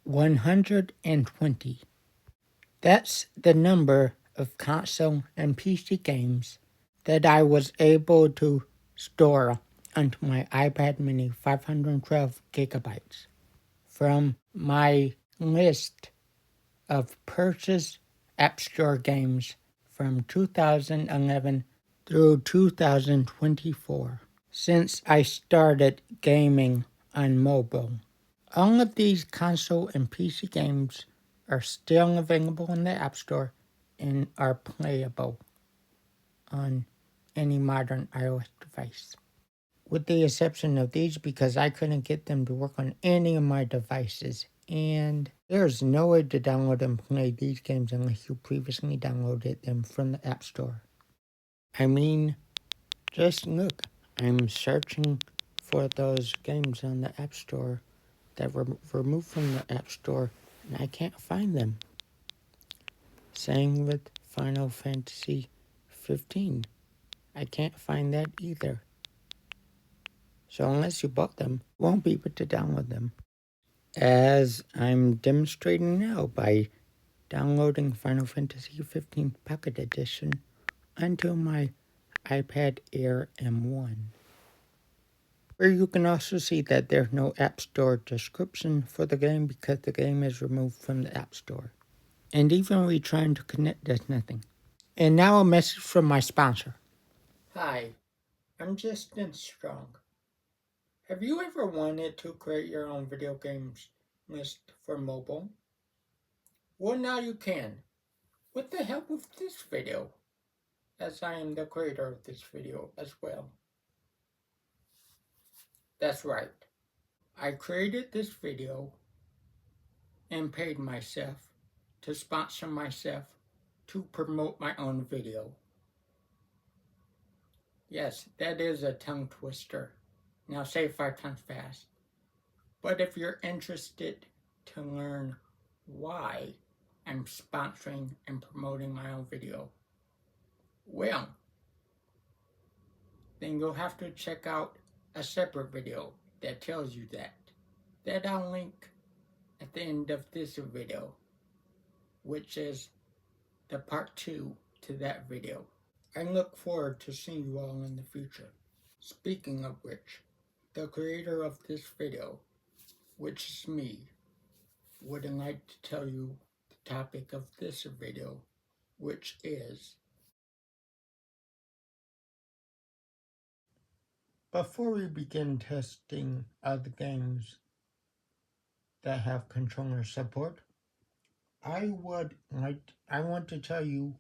120. That's the number of console and PC games that I was able to store onto my iPad mini 512 gigabytes from my list of purchased App Store games from 2011 through 2024, since I started gaming on mobile. All of these console and PC games are still available in the App Store and are playable on any modern iOS device. With the exception of these, because I couldn't get them to work on any of my devices, and there's no way to download and play these games unless you previously downloaded them from the App Store. I mean, just look, I'm searching for those games on the App Store that were removed from the App Store, and I can't find them. Same with Final Fantasy 15. I can't find that either. So unless you bought them, you won't be able to download them. As I'm demonstrating now by downloading Final Fantasy 15 Pocket Edition onto my iPad Air M1. Where you can also see that there's no App Store description for the game because the game is removed from the App Store. And even when we trying to connect, there's nothing. And now a message from my sponsor. Hi, I'm Justin Strong. Have you ever wanted to create your own video games list for mobile? Well, now you can, with the help of this video, as I am the creator of this video as well. That's right. I created this video and paid myself to sponsor myself to promote my own video. Yes, that is a tongue twister. Now say it 5 times fast. But if you're interested to learn why I'm sponsoring and promoting my own video, well, then you'll have to check out a separate video that tells you that. That I'll link at the end of this video, which is the part 2 to that video. I look forward to seeing you all in the future. Speaking of which, the creator of this video, which is me, would like to tell you the topic of this video, which is... Before we begin testing other games that have controller support, I want to tell you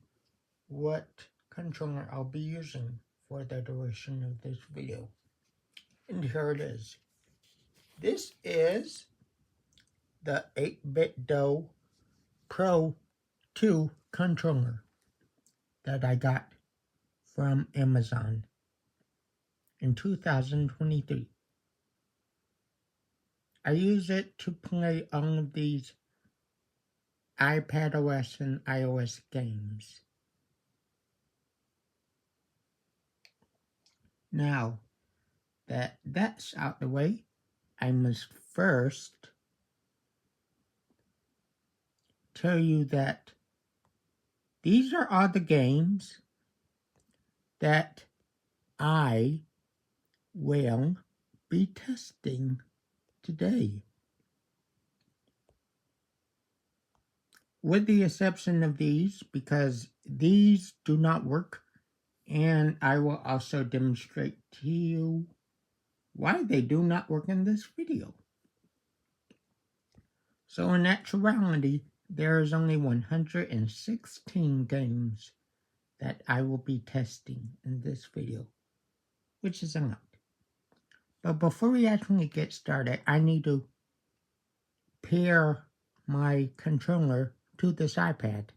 what controller I'll be using for the duration of this video. And here it is. This is the 8BitDo Pro 2 controller that I got from Amazon in 2023. I use it to play all of these iPadOS and iOS games. Now that that's out the way, I must first tell you that these are all the games that I will be testing today. With the exception of these, because these do not work, and I will also demonstrate to you why they do not work in this video. So in actuality, there is only 116 games that I will be testing in this video, which is a lot. But before we actually get started, I need to pair my controller to this iPad.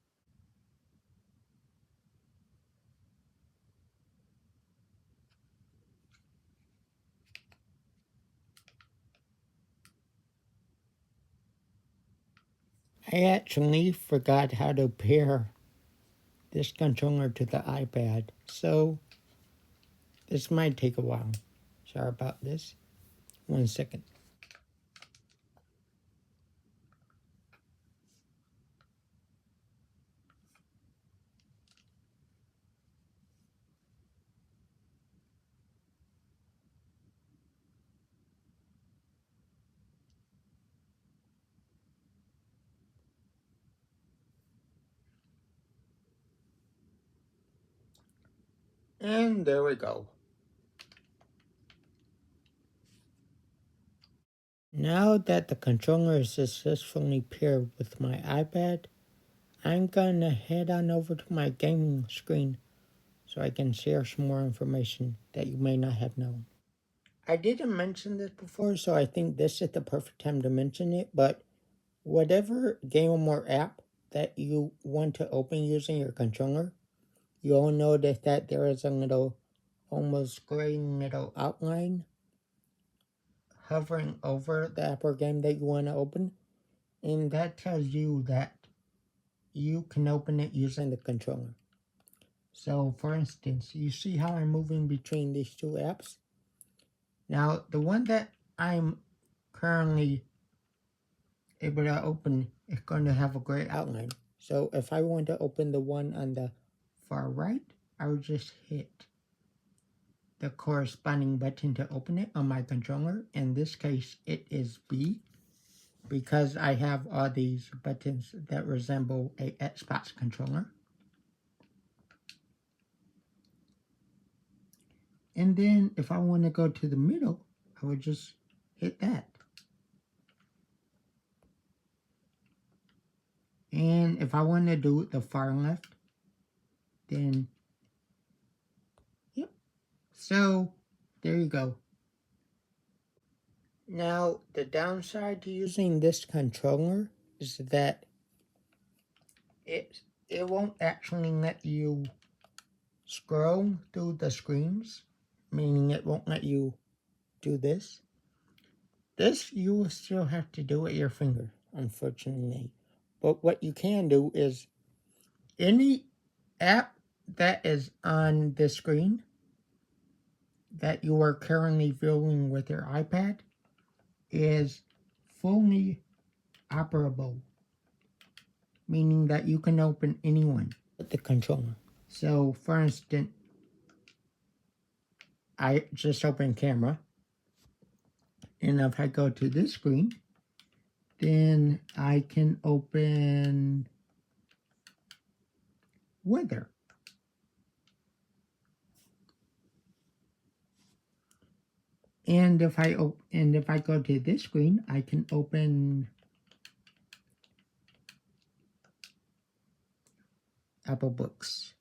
I actually forgot how to pair this controller to the iPad, so this might take a while. Sorry about this. 1 second. And there we go. Now that the controller is successfully paired with my iPad, I'm gonna head on over to my gaming screen so I can share some more information that you may not have known. I didn't mention this before, so I think this is the perfect time to mention it, but whatever game or app that you want to open using your controller, you'll notice that there is a little, almost gray little outline hovering over the app or game that you want to open, and that tells you that you can open it using the controller. So, for instance, you see how I'm moving between these two apps? Now, the one that I'm currently able to open is going to have a gray outline. So if I want to open the one on the far right, I would just hit the corresponding button to open it on my controller. In this case, it is B, because I have all these buttons that resemble a Xbox controller. And then if I want to go to the middle, I would just hit that. And if I want to do the far left, then, yep. So there you go. Now, the downside to using this controller is that it won't actually let you scroll through the screens, meaning it won't let you do this. This you will still have to do with your finger, unfortunately. But what you can do is any app that is on the screen that you are currently viewing with your iPad is fully operable, meaning that you can open any one with the controller. So, for instance, I just opened camera, and if I go to this screen, then I can open weather. And if I go to this screen, I can open Apple Books.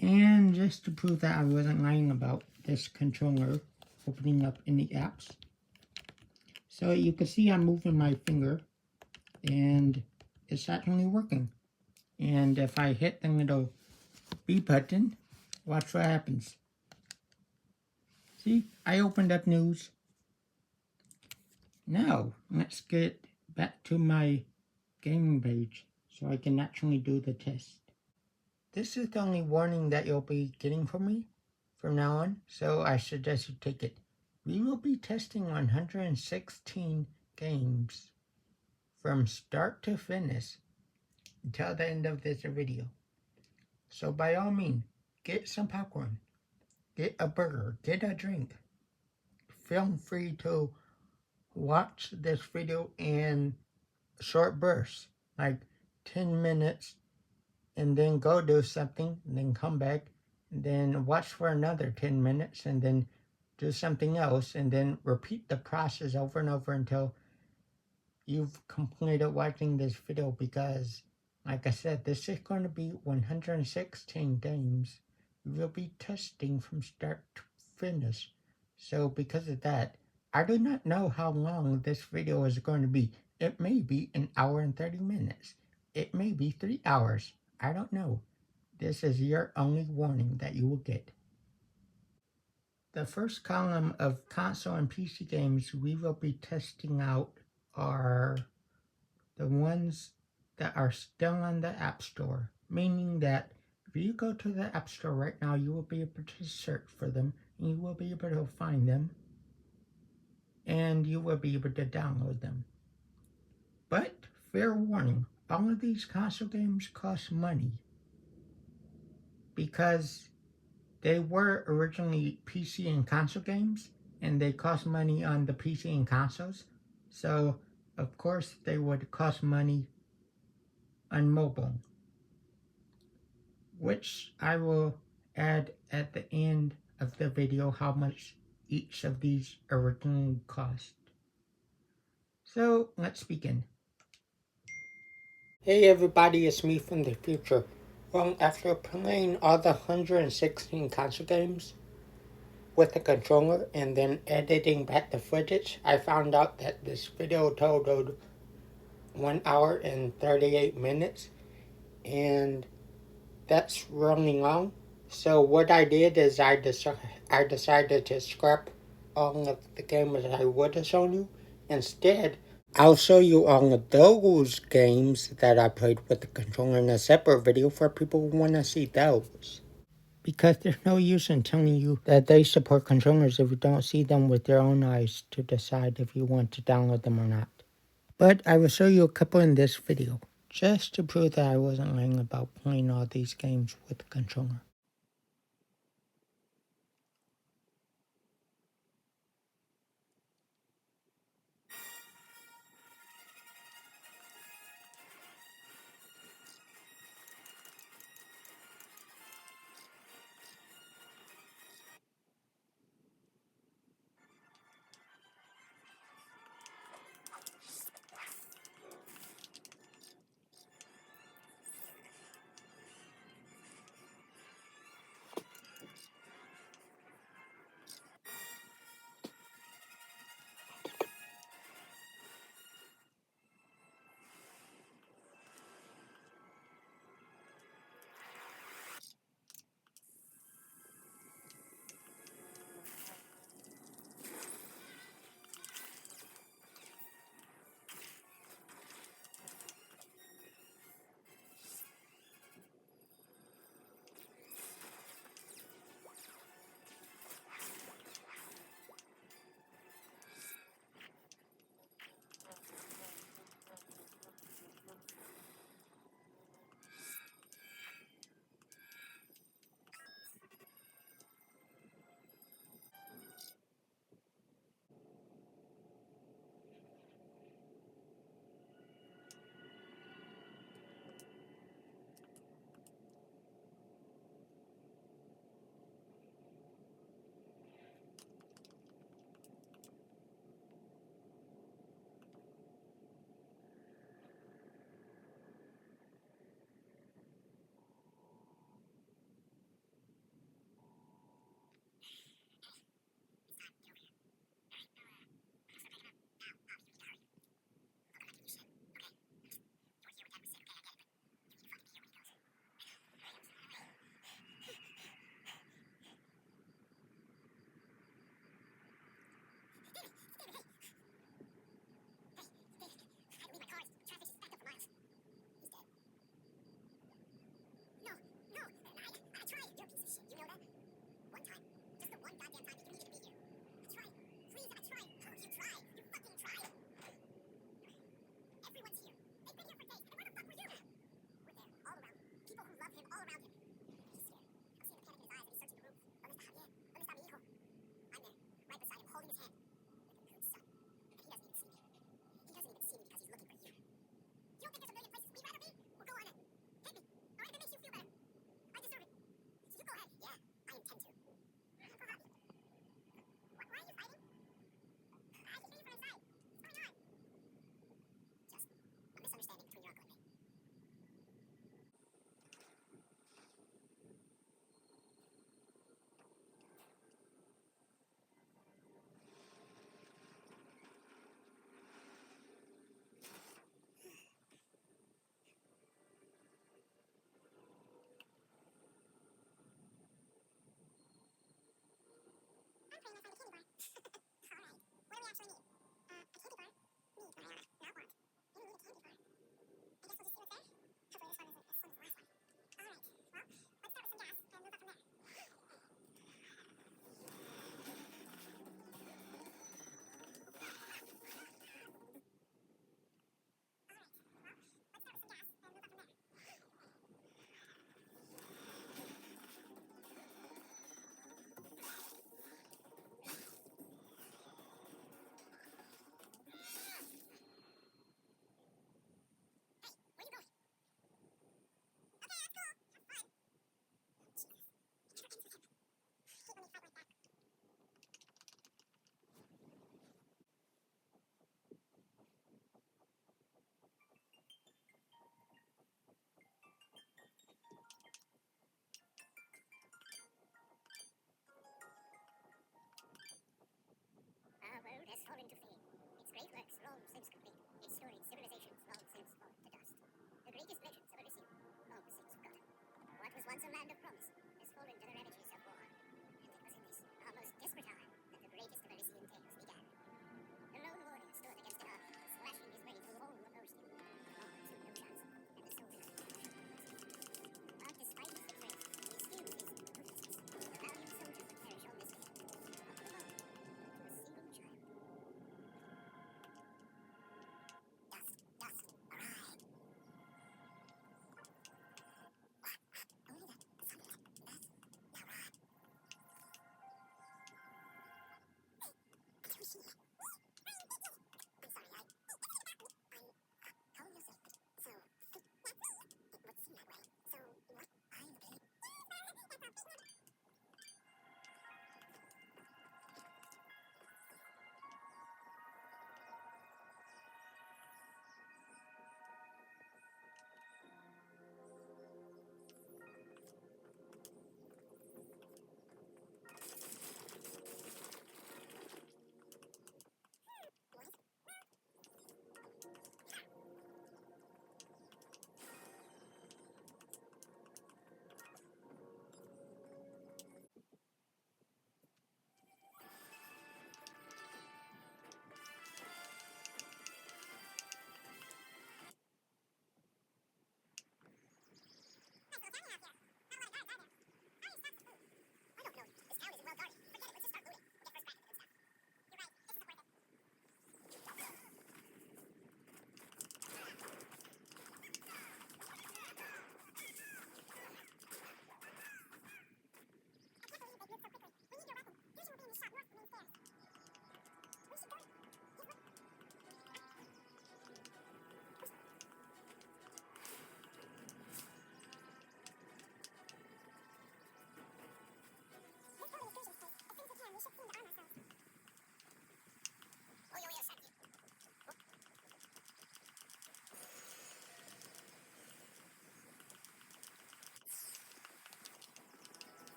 And just to prove that I wasn't lying about this controller opening up any apps, so you can see I'm moving my finger, and it's actually working. And if I hit the little B button, watch what happens. See, I opened up news. Now, let's get back to my gaming page so I can actually do the test. This is the only warning that you'll be getting from me from now on, so I suggest you take it. We will be testing 116 games from start to finish until the end of this video. So by all means, get some popcorn, get a burger, get a drink. Feel free to watch this video in short bursts, like 10 minutes, and then go do something, and then come back, and then watch for another 10 minutes, and then do something else, and then repeat the process over and over until you've completed watching this video, because, like I said, this is going to be 116 games we will be testing from start to finish. So because of that, I do not know how long this video is going to be. It may be an hour and 30 minutes. It may be 3 hours. I don't know. This is your only warning that you will get. The first column of console and PC games we will be testing out are the ones that are still on the App Store, meaning that if you go to the App Store right now, you will be able to search for them, and you will be able to find them, and you will be able to download them. But, fair warning, all of these console games cost money, because they were originally PC and console games, and they cost money on the PC and consoles, so of course they would cost money on mobile. which I will add at the end of the video how much each of these originally cost. So let's begin. Hey everybody, it's me from the future. Well, after playing all the 116 console games with the controller and then editing back the footage, I found out that this video totaled 1 hour and 38 minutes, and that's running long. So what I did is I decided to scrap all of the games that I would have shown you. Instead, I'll show you all of those games that I played with the controller in a separate video for people who want to see those. Because there's no use in telling you that they support controllers if you don't see them with your own eyes to decide if you want to download them or not. But I will show you a couple in this video, just to prove that I wasn't lying about playing all these games with the controller.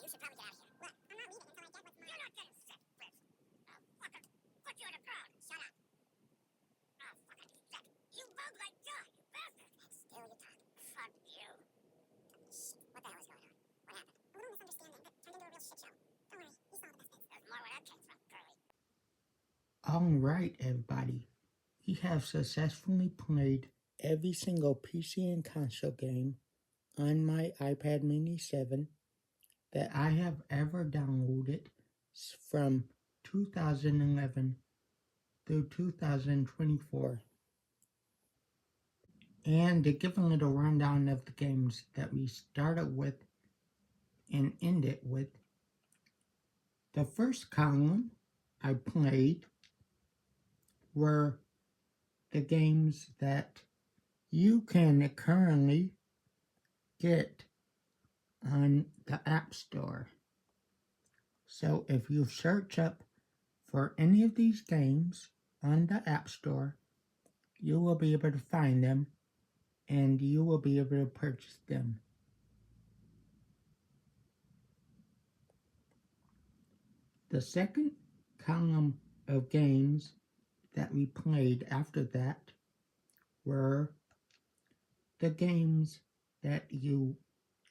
You should probably get out of here. Look, I'm not leaving until I get what's mine. You're not getting sick, Fritz. I'll fucking put you in the ground. Shut up. I'll fucking sick. You bug like John, you bastard. Still you talk. Fuck you. Shit, what the hell is going on? What happened? A little misunderstanding that turned into a real shit show. Don't worry, you saw the best bits. There's more where that came from, Curly. Alright, everybody. We have successfully played every single PC and console game on my iPad mini 7 that I have ever downloaded from 2011 through 2024. And to give a little rundown of the games that we started with and ended with, the first column I played were the games that you can currently get on the App Store. So if you search up for any of these games on the App Store, you will be able to find them and you will be able to purchase them. The second column of games that we played after that were the games that you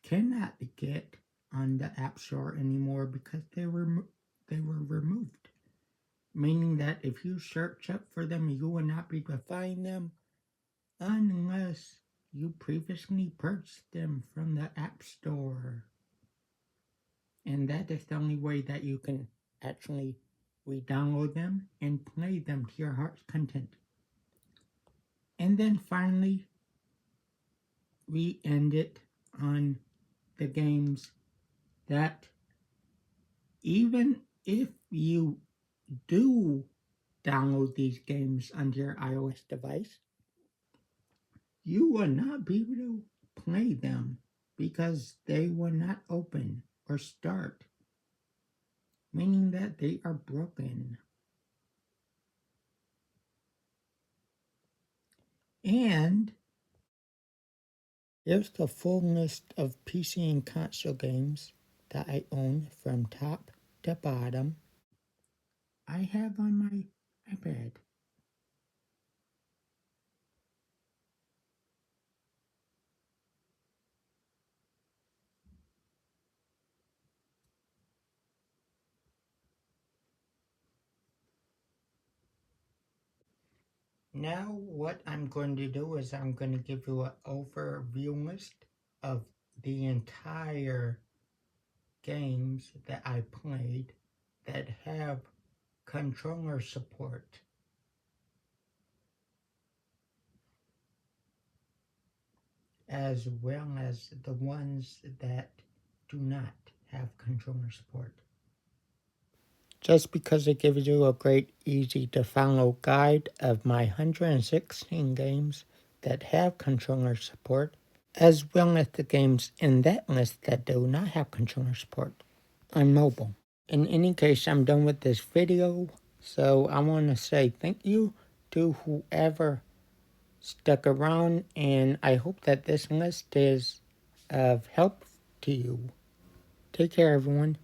cannot get on the App Store anymore because they were removed. Meaning that if you search up for them, you will not be able to find them unless you previously purchased them from the App Store. And that is the only way that you can actually re-download them and play them to your heart's content. And then finally, we ended on the games that even if you do download these games on your iOS device, you will not be able to play them because they will not open or start, meaning that they are broken. And here's the full list of PC and console games that I own from top to bottom. I have on my iPad. Now what I'm going to do is I'm going to give you an overview list of the entire games that I played that have controller support, as well as the ones that do not have controller support. Just because it gives you a great, easy to follow guide of my 116 games that have controller support, as well as the games in that list that do not have controller support on mobile. In any case, I'm done with this video, so I want to say thank you to whoever stuck around, and I hope that this list is of help to you. Take care, everyone.